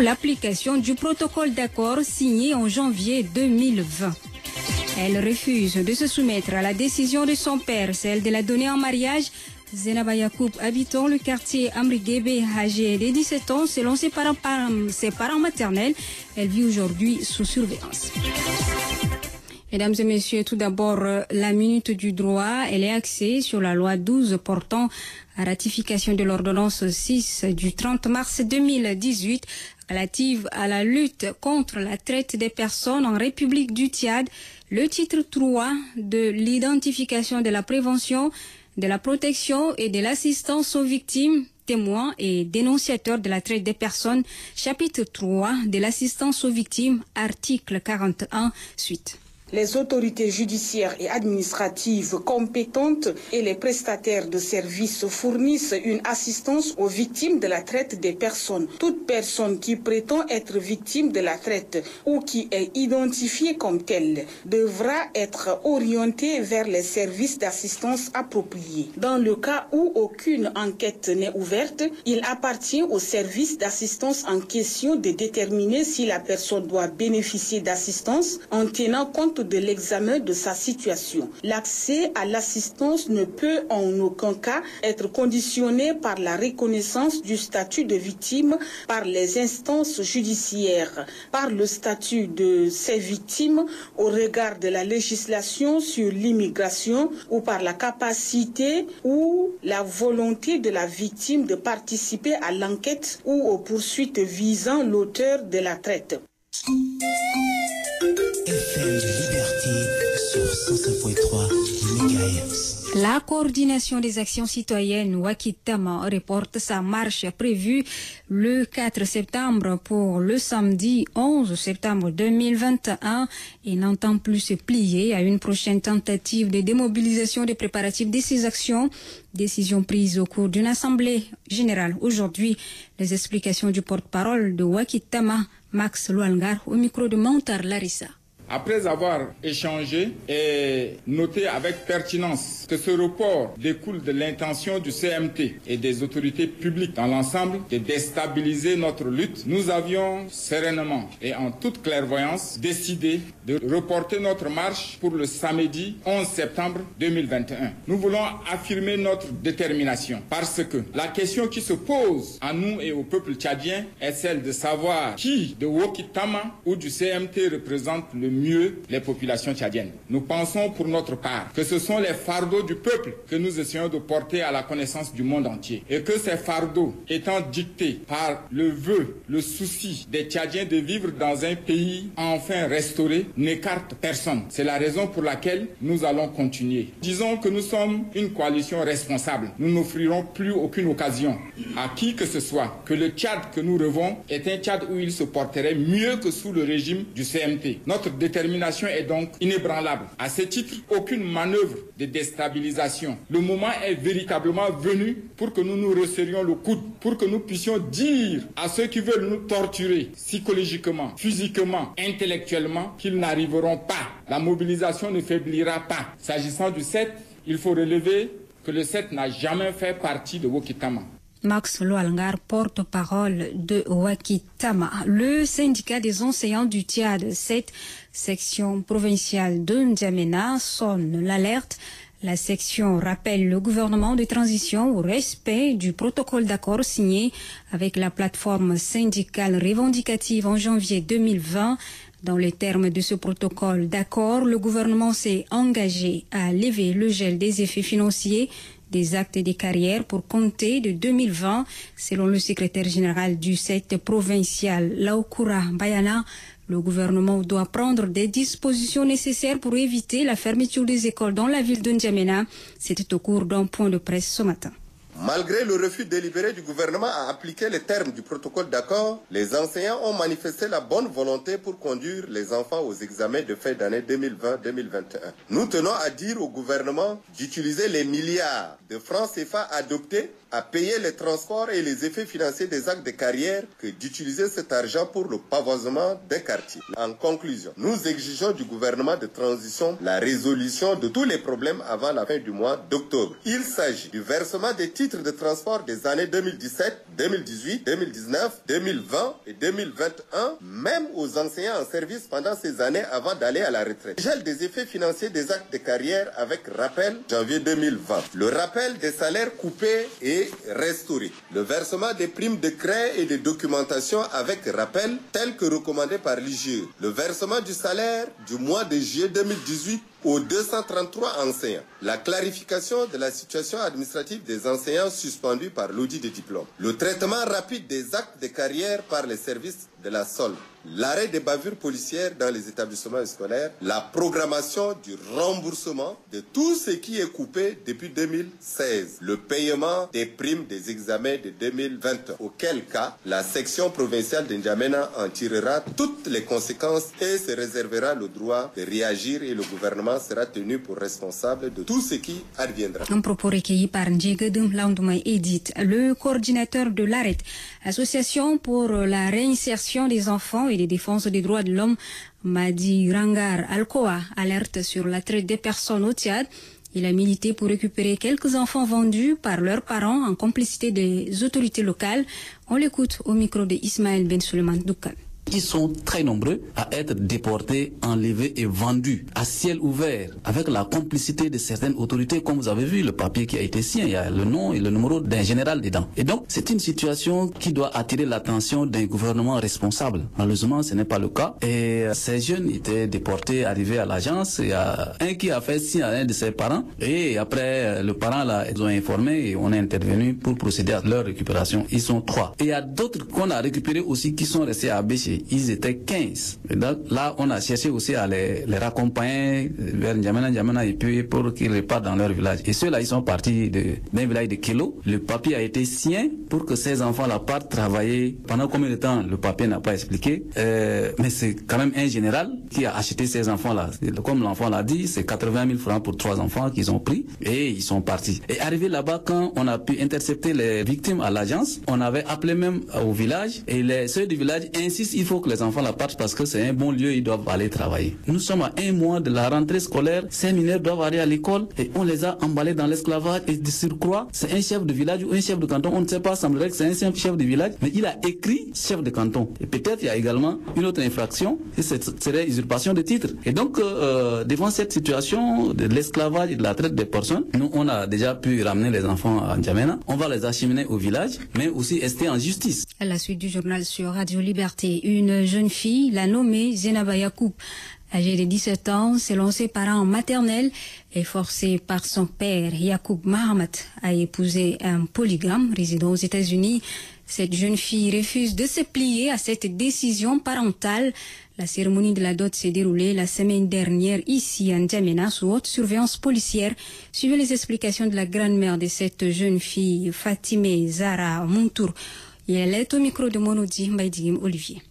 L'application du protocole d'accord signé en janvier 2020. Elle refuse de se soumettre à la décision de son père, celle de la donner en mariage. Zenaba Yacoub, habitant le quartier Amriguebe, âgée de 17 ans, selon ses parents maternels, elle vit aujourd'hui sous surveillance. Mesdames et messieurs, tout d'abord, la minute du droit, elle est axée sur la loi 12 portant à ratification de l'ordonnance 6 du 30 mars 2018 relative à la lutte contre la traite des personnes en République du Tchad. Le titre 3 de l'identification de la prévention, de la protection et de l'assistance aux victimes, témoins et dénonciateurs de la traite des personnes. Chapitre 3 de l'assistance aux victimes, article 41, suite. Les autorités judiciaires et administratives compétentes et les prestataires de services fournissent une assistance aux victimes de la traite des personnes. Toute personne qui prétend être victime de la traite ou qui est identifiée comme telle devra être orientée vers les services d'assistance appropriés. Dans le cas où aucune enquête n'est ouverte, il appartient aux services d'assistance en question de déterminer si la personne doit bénéficier d'assistance en tenant compte de l'examen de sa situation. L'accès à l'assistance ne peut en aucun cas être conditionné par la reconnaissance du statut de victime par les instances judiciaires, par le statut de ces victimes au regard de la législation sur l'immigration ou par la capacité ou la volonté de la victime de participer à l'enquête ou aux poursuites visant l'auteur de la traite. FM Liberté sur 105.3 MHz. La coordination des actions citoyennes Wakitama reporte sa marche prévue le 4 septembre pour le samedi 11 septembre 2021 et n'entend plus se plier à une prochaine tentative de démobilisation des préparatifs de ces actions. Décision prise au cours d'une assemblée générale aujourd'hui. Les explications du porte-parole de Wakitama, Max Luangar, au micro de Montar Larissa. Après avoir échangé et noté avec pertinence que ce report découle de l'intention du CMT et des autorités publiques dans l'ensemble de déstabiliser notre lutte, nous avions sereinement et en toute clairvoyance décidé de reporter notre marche pour le samedi 11 septembre 2021. Nous voulons affirmer notre détermination parce que la question qui se pose à nous et au peuple tchadien est celle de savoir qui de Wakitama ou du CMT représente le mieux les populations tchadiennes. Nous pensons pour notre part que ce sont les fardeaux du peuple que nous essayons de porter à la connaissance du monde entier et que ces fardeaux étant dictés par le vœu, le souci des Tchadiens de vivre dans un pays enfin restauré n'écarte personne. C'est la raison pour laquelle nous allons continuer. Disons que nous sommes une coalition responsable. Nous n'offrirons plus aucune occasion à qui que ce soit que le Tchad que nous rêvons est un Tchad où il se porterait mieux que sous le régime du CMT. Notre détermination est donc inébranlable. À ce titre, aucune manœuvre de déstabilisation. Le moment est véritablement venu pour que nous nous resserrions le coude, pour que nous puissions dire à ceux qui veulent nous torturer psychologiquement, physiquement, intellectuellement, qu'ils n'arriveront pas. La mobilisation ne faiblira pas. S'agissant du 7, il faut relever que le 7 n'a jamais fait partie de Wakitama. Max Lualngar, porte-parole de Wakitama. Le syndicat des enseignants du Tchad, cette section provinciale de N'Djamena, sonne l'alerte. La section rappelle le gouvernement de transition au respect du protocole d'accord signé avec la plateforme syndicale revendicative en janvier 2020. Dans les termes de ce protocole d'accord, le gouvernement s'est engagé à lever le gel des effets financiers des actes et des carrières pour compter de 2020, selon le secrétaire général du 7 provincial, Laokoura Bayana. Le gouvernement doit prendre des dispositions nécessaires pour éviter la fermeture des écoles dans la ville de N'Djamena. C'était au cours d'un point de presse ce matin. Malgré le refus délibéré du gouvernement à appliquer les termes du protocole d'accord, les enseignants ont manifesté la bonne volonté pour conduire les enfants aux examens de fin d'année 2020-2021. Nous tenons à dire au gouvernement d'utiliser les milliards de francs CFA adoptés à payer les transports et les effets financiers des actes de carrière que d'utiliser cet argent pour le pavoisement des quartiers. En conclusion, nous exigeons du gouvernement de transition la résolution de tous les problèmes avant la fin du mois d'octobre. Il s'agit du versement des titres de transport des années 2017, 2018, 2019, 2020 et 2021, même aux enseignants en service pendant ces années avant d'aller à la retraite. Gel des effets financiers des actes de carrière avec rappel janvier 2020. Le rappel des salaires coupés et restaurés. Le versement des primes de crédit et de documentation avec rappel tel que recommandé par l'IGE. Le versement du salaire du mois de juillet 2018 aux 233 enseignants. La clarification de la situation administrative des enseignants suspendus par l'audit des diplômes. Le traitement rapide des actes de carrière par les services de la SOL. L'arrêt des bavures policières dans les établissements scolaires. La programmation du remboursement de tout ce qui est coupé depuis 2016. Le paiement des primes des examens de 2020. Auquel cas, la section provinciale de N'Djamena en tirera toutes les conséquences et se réservera le droit de réagir et le gouvernement sera tenu pour responsable de tout ce qui adviendra. Un propos recueilli par Ndjegedum Laundoumai Edith, le coordinateur de l'ARET, Association pour la réinsertion des enfants et les défenses des droits de l'homme, Madi Rangar Alcoa, alerte sur la traite des personnes au Tchad. Il a milité pour récupérer quelques enfants vendus par leurs parents en complicité des autorités locales. On l'écoute au micro de Ismaël Ben Suleiman Doukan. Ils sont très nombreux à être déportés, enlevés et vendus à ciel ouvert avec la complicité de certaines autorités. Comme vous avez vu, le papier qui a été signé, il y a le nom et le numéro d'un général dedans. Et donc, c'est une situation qui doit attirer l'attention d'un gouvernement responsable. Malheureusement, ce n'est pas le cas. Et ces jeunes étaient déportés, arrivés à l'agence. Il y a un qui a fait signe à un de ses parents. Et après, le parent, là, ils ont informé et on est intervenu pour procéder à leur récupération. Ils sont 3. Et il y a d'autres qu'on a récupérés aussi qui sont restés à Béché. Ils étaient 15. Et donc, là, on a cherché aussi à les raccompagner vers N'Djamena et puis pour qu'ils repartent dans leur village. Et ceux-là, ils sont partis d'un village de Kelo. Le papier a été signé pour que ces enfants-là partent travailler. Pendant combien de temps, le papier n'a pas expliqué. Mais c'est quand même un général qui a acheté ces enfants-là. Comme l'enfant l'a dit, c'est 80 000 francs pour 3 enfants qu'ils ont pris et ils sont partis. Et arrivé là-bas, quand on a pu intercepter les victimes à l'agence, on avait appelé même au village et ceux du village insistent, il faut que les enfants la partent parce que c'est un bon lieu, ils doivent aller travailler. Nous sommes à 1 mois de la rentrée scolaire, ces mineurs doivent aller à l'école et on les a emballés dans l'esclavage et de surcroît, c'est un chef de village ou un chef de canton, on ne sait pas, semblerait que c'est un simple chef de village, mais il a écrit chef de canton. Et peut-être il y a également une autre infraction, et ce serait usurpation de titre. Et donc, devant cette situation de l'esclavage et de la traite des personnes, nous on a déjà pu ramener les enfants à N'Djamena, on va les acheminer au village, mais aussi rester en justice. À la suite du journal sur Radio Liberté, une jeune fille, la nommée Zenaba Yacoub, âgée de 17 ans, selon ses parents maternels, est forcée par son père, Yacoub Mahamat, à épouser un polygame résidant aux États-Unis. Cette jeune fille refuse de se plier à cette décision parentale. La cérémonie de la dot s'est déroulée la semaine dernière ici à N'Djamena sous haute surveillance policière. Suivez les explications de la grand-mère de cette jeune fille, Fatimé Zara Muntour. Et elle est au micro de Monodi Mbaïdigim Olivier.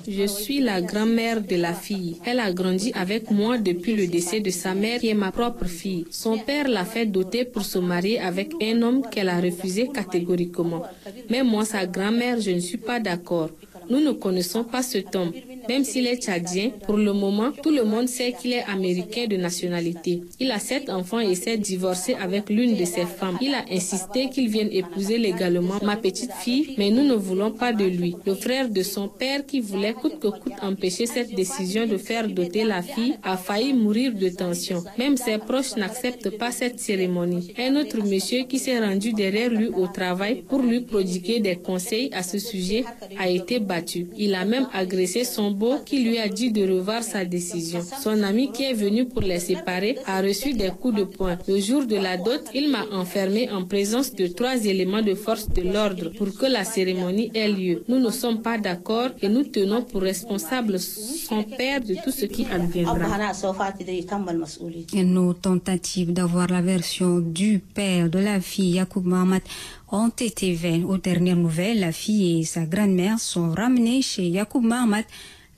Je suis la grand-mère de la fille. Elle a grandi avec moi depuis le décès de sa mère qui est ma propre fille. Son père l'a fait doter pour se marier avec un homme qu'elle a refusé catégoriquement. Mais moi, sa grand-mère, je ne suis pas d'accord. Nous ne connaissons pas cet homme. Même s'il est tchadien, pour le moment, tout le monde sait qu'il est américain de nationalité. Il a 7 enfants et s'est divorcé avec l'une de ses femmes. Il a insisté qu'il vienne épouser légalement ma petite fille, mais nous ne voulons pas de lui. Le frère de son père, qui voulait coûte que coûte empêcher cette décision de faire doter la fille, a failli mourir de tension. Même ses proches n'acceptent pas cette cérémonie. Un autre monsieur qui s'est rendu derrière lui au travail pour lui prodiguer des conseils à ce sujet a été battu. Il a même agressé son beau qui lui a dit de revoir sa décision. Son ami qui est venu pour les séparer a reçu des coups de poing. Le jour de la dot, il m'a enfermé en présence de 3 éléments de force de l'ordre pour que la cérémonie ait lieu. Nous ne sommes pas d'accord et nous tenons pour responsable son père de tout ce qui adviendra. Nos tentatives d'avoir la version du père de la fille, Yacoub Mahamat, ont été vaines. Aux dernières nouvelles, la fille et sa grand-mère sont ramenées chez Yacoub Mahamat.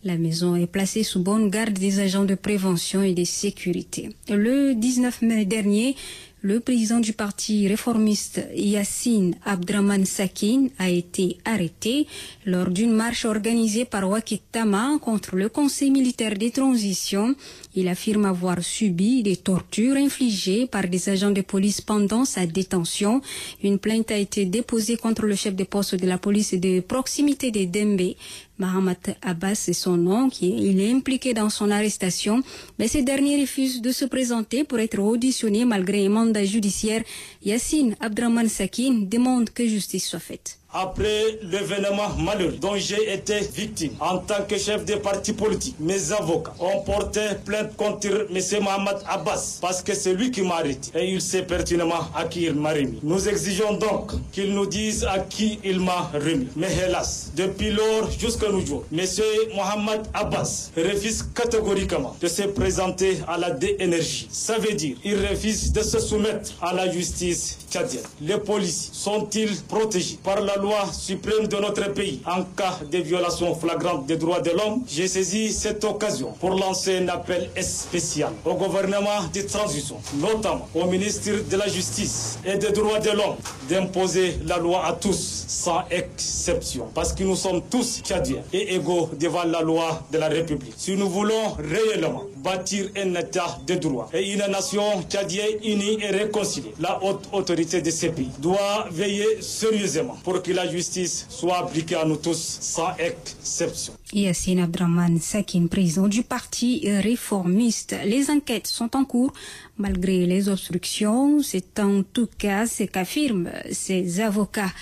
La maison est placée sous bonne garde des agents de prévention et de sécurité. Le 19 mai dernier, Le président du parti réformiste Yassine Abdraman Sakin a été arrêté lors d'une marche organisée par Wakit Tama contre le Conseil militaire des transitions. Il affirme avoir subi des tortures infligées par des agents de police pendant sa détention. Une plainte a été déposée contre le chef de poste de la police de proximité de Dembe. Mahamat Abbas, c'est son nom, il est impliqué dans son arrestation, mais ce dernier refuse de se présenter pour être auditionné malgré un mandat judiciaire. Yassine Abdraman Sakin demande que justice soit faite. Après l'événement malheureux dont j'ai été victime en tant que chef de parti politique, mes avocats ont porté plainte contre M. Mohamed Abbas parce que c'est lui qui m'a arrêté et il sait pertinemment à qui il m'a remis. Nous exigeons donc qu'il nous dise à qui il m'a remis. Mais hélas, depuis lors jusqu'à nos jours, M. Mohamed Abbas refuse catégoriquement de se présenter à la DNRJ. Ça veut dire qu'il refuse de se soumettre à la justice tchadienne. Les policiers sont-ils protégés par la loi suprême de notre pays en cas de violation flagrante des droits de l'homme? J'ai saisi cette occasion pour lancer un appel spécial au gouvernement de transition, notamment au ministre de la Justice et des droits de l'homme, d'imposer la loi à tous sans exception, parce que nous sommes tous tchadiens et égaux devant la loi de la République. Si nous voulons réellement bâtir un état de droit et une nation tchadienne unie et réconciliée, la haute autorité de ce pays doit veiller sérieusement pour que la justice soit appliquée à nous tous sans exception. Yassine Abdraman Sakin, président du parti réformiste. Les enquêtes sont en cours malgré les obstructions. C'est en tout cas ce qu'affirment ses avocats.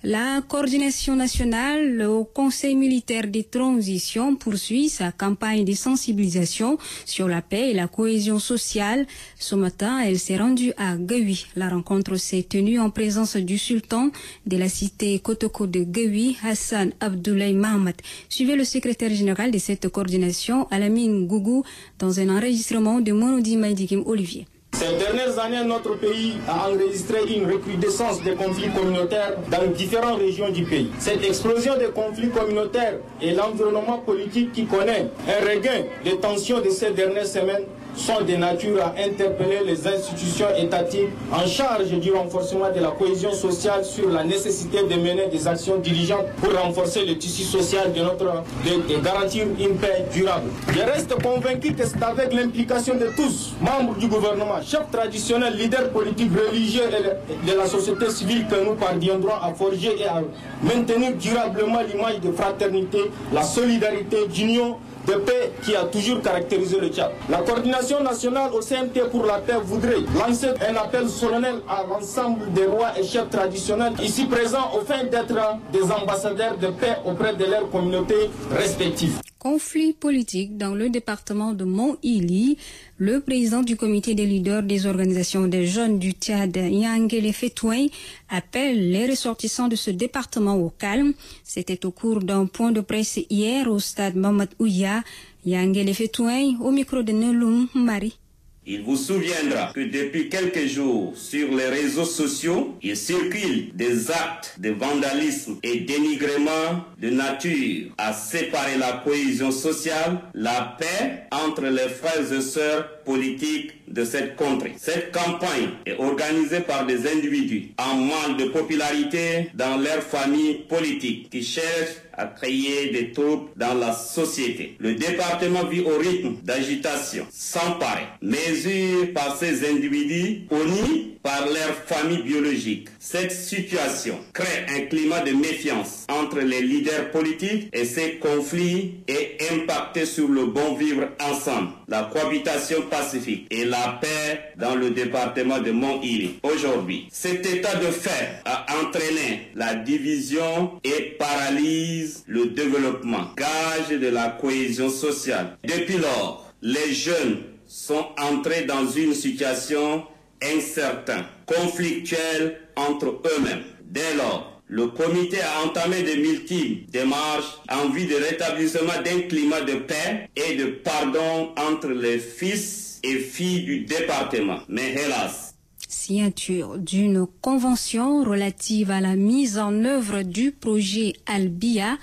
La coordination nationale au Conseil militaire de transition poursuit sa campagne de sensibilisation sur la paix et la cohésion sociale. Ce matin, elle s'est rendue à Gaoui. La rencontre s'est tenue en présence du sultan de la cité Kotoko de Gaoui, Hassan Abdoulaye Mahamat. Suivez le secrétaire général de cette coordination, Alamine Gougou, dans un enregistrement de Monodi Maïdikim Olivier. Ces dernières années, notre pays a enregistré une recrudescence des conflits communautaires dans différentes régions du pays. Cette explosion des conflits communautaires et l'environnement politique qui connaît un regain de tensions de ces dernières semaines sont de nature à interpeller les institutions étatiques en charge du renforcement de la cohésion sociale sur la nécessité de mener des actions diligentes pour renforcer le tissu social et garantir une paix durable. Je reste convaincu que c'est avec l'implication de tous, membres du gouvernement, chefs traditionnels, leaders politiques, religieux et de la société civile, que nous parviendrons à forger et à maintenir durablement l'image de fraternité, la solidarité, d'union, de paix qui a toujours caractérisé le Tchad. La coordination nationale au CMT pour la paix voudrait lancer un appel solennel à l'ensemble des rois et chefs traditionnels ici présents afin d'être des ambassadeurs de paix auprès de leurs communautés respectives. Conflit politique dans le département de Mont-Ili. Le président du comité des leaders des organisations des jeunes du Tchad, Yangele Fetouin, appelle les ressortissants de ce département au calme. C'était au cours d'un point de presse hier au stade Mamad Ouya. Yangele Fetouin au micro de Nelum Marie. Il vous souviendra que depuis quelques jours, sur les réseaux sociaux, il circule des actes de vandalisme et dénigrement de nature à séparer la cohésion sociale, la paix entre les frères et sœurs politiques de cette contrée. Cette campagne est organisée par des individus en manque de popularité dans leur famille politique qui cherchent à créer des troubles dans la société. Le département vit au rythme d'agitation sans pareil, mesurée par ces individus unis par leur famille biologique. Cette situation crée un climat de méfiance entre les leaders politiques et ces conflits est impacté sur le bon vivre ensemble, la cohabitation pacifique et la paix dans le département de Mont-Ili. Aujourd'hui, cet état de fait a entraîné la division et paralyse le développement, gage de la cohésion sociale. Depuis lors, les jeunes sont entrés dans une situation incertaine, conflictuelle entre eux-mêmes. Dès lors, le comité a entamé de multiples démarches en vue de rétablissement d'un climat de paix et de pardon entre les fils et filles du département. Mais hélas, signature d'une convention relative à la mise en œuvre du projet Albia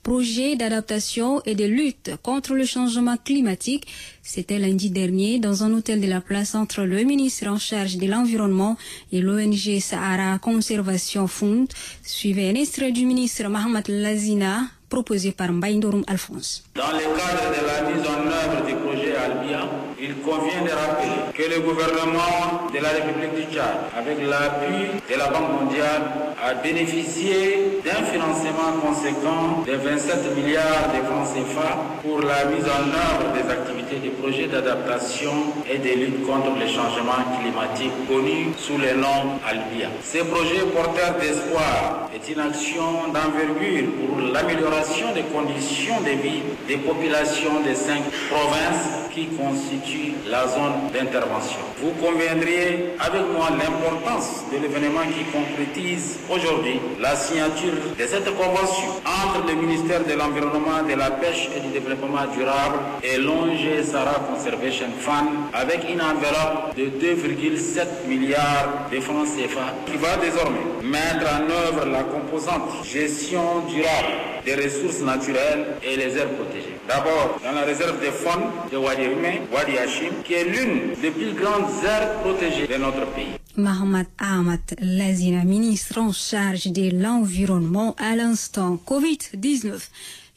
projet d'adaptation et de lutte contre le changement climatique. C'était lundi dernier dans un hôtel de la place entre le ministre en charge de l'environnement et l'ONG Sahara Conservation Fund. Suivez un extrait du ministre Mohamed Lazina proposé par Mbaïndorum Alphonse. Dans le cadre de la mise en œuvre du projet Albia, il convient de rappeler que le gouvernement de la République du Tchad, avec l'appui de la Banque mondiale, a bénéficié d'un financement conséquent de 27 milliards de francs CFA pour la mise en œuvre des activités du projet d'adaptation et de lutte contre le changement climatique connu sous le nom Albia. Ce projet porteur d'espoir est une action d'envergure pour l'amélioration des conditions de vie des populations des 5 provinces qui constituent la zone d'intervention. Vous conviendriez avec moi l'importance de l'événement qui concrétise aujourd'hui la signature de cette convention entre le ministère de l'Environnement, de la Pêche et du Développement durable et l'ONG Sahara Conservation Fund avec une enveloppe de 2,7 milliards de francs CFA qui va désormais mettre en œuvre la composante gestion durable des ressources naturelles et les aires protégées. D'abord, dans la réserve des faune de Wadi Rimé, Wadi Hachim, qui est l'une des plus grandes aires protégées de notre pays. Mohamed Ahmad Lazina, ministre en charge de l'environnement à l'instant. Covid-19.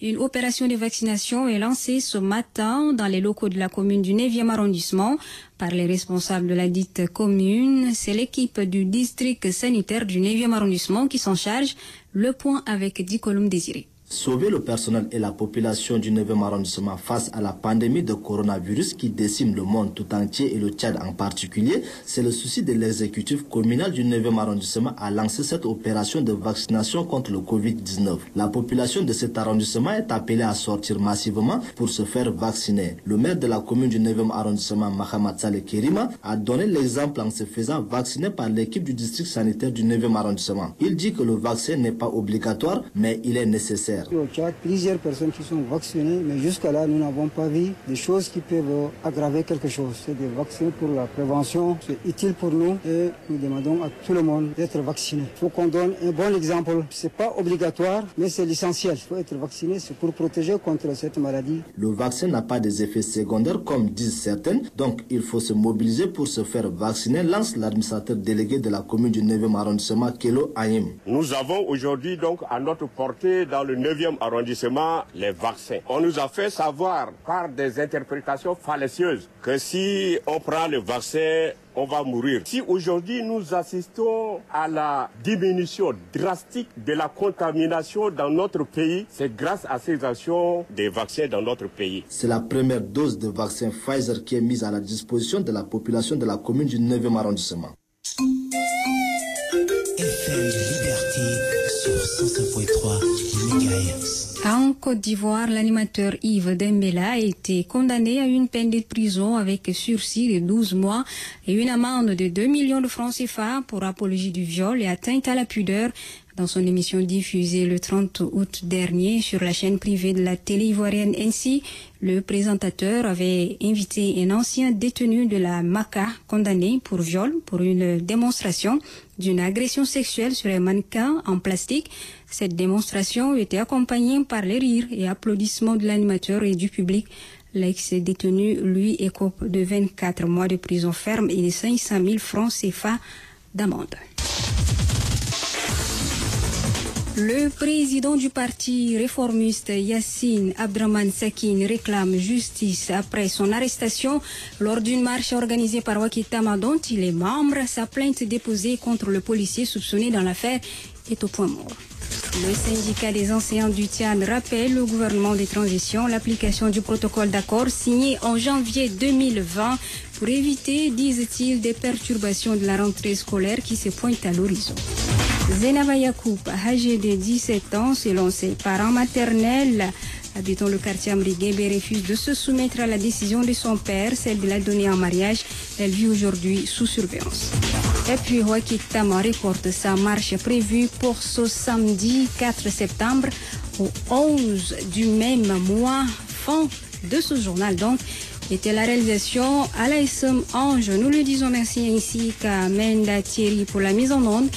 Une opération de vaccination est lancée ce matin dans les locaux de la commune du 9e arrondissement par les responsables de la dite commune. C'est l'équipe du district sanitaire du 9e arrondissement qui s'en charge. Le point avec Dicolum Désiré. Sauver le personnel et la population du 9e arrondissement face à la pandémie de coronavirus qui décime le monde tout entier et le Tchad en particulier, c'est le souci de l'exécutif communal du 9e arrondissement à lancer cette opération de vaccination contre le Covid-19. La population de cet arrondissement est appelée à sortir massivement pour se faire vacciner. Le maire de la commune du 9e arrondissement, Mohamed Saleh Kerima, a donné l'exemple en se faisant vacciner par l'équipe du district sanitaire du 9e arrondissement. Il dit que le vaccin n'est pas obligatoire, mais il est nécessaire. Au Tchad, plusieurs personnes qui sont vaccinées, mais jusqu'à là, nous n'avons pas vu des choses qui peuvent aggraver quelque chose. C'est des vaccins pour la prévention, c'est utile pour nous et nous demandons à tout le monde d'être vacciné. Il faut qu'on donne un bon exemple. C'est pas obligatoire, mais c'est l'essentiel. Il faut être vacciné, c'est pour protéger contre cette maladie. Le vaccin n'a pas des effets secondaires comme disent certaines, donc il faut se mobiliser pour se faire vacciner, lance l'administrateur délégué de la commune du 9e arrondissement, Kelo Ayim. Nous avons aujourd'hui donc à notre portée dans le 9e arrondissement les vaccins. On nous a fait savoir par des interprétations fallacieuses que si on prend le vaccin, on va mourir. Si aujourd'hui nous assistons à la diminution drastique de la contamination dans notre pays, c'est grâce à ces actions des vaccins dans notre pays. C'est la première dose de vaccin Pfizer qui est mise à la disposition de la population de la commune du 9e arrondissement. FM Liberté sur 105.3 MHz. En Côte d'Ivoire, l'animateur Yves Dembélé a été condamné à une peine de prison avec sursis de 12 mois et une amende de 2 millions de francs CFA pour apologie du viol et atteinte à la pudeur. Dans son émission diffusée le 30 août dernier sur la chaîne privée de la télé ivoirienne NC, le présentateur avait invité un ancien détenu de la MACA condamné pour viol pour une démonstration d'une agression sexuelle sur un mannequin en plastique. Cette démonstration était accompagnée par les rires et applaudissements de l'animateur et du public. L'ex-détenu, lui, écope de 24 mois de prison ferme et de 500 000 francs CFA d'amende. Le président du parti réformiste Yassine Abdraman Sakine réclame justice après son arrestation lors d'une marche organisée par Wakitama dont il est membre. Sa plainte déposée contre le policier soupçonné dans l'affaire est au point mort. Le syndicat des enseignants du Tchad rappelle au gouvernement de transition l'application du protocole d'accord signé en janvier 2020 pour éviter, disent-ils, des perturbations de la rentrée scolaire qui se pointent à l'horizon. Zenaba Yacoub, âgée de 17 ans, selon ses parents maternels, habitant le quartier Amriguébé, refuse de se soumettre à la décision de son père, celle de la donner en mariage. Elle vit aujourd'hui sous surveillance. Et puis, Wakitama reporte sa marche prévue pour ce samedi 4 septembre au 11 du même mois. Fin de ce journal, donc, était la réalisation à l'ASM Ange. Nous lui disons merci ainsi qu'à Menda Thierry pour la mise en onde.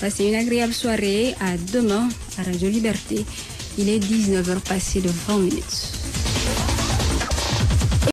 Passez une agréable soirée. À demain à Radio Liberté. Il est 19h passé de 20 minutes.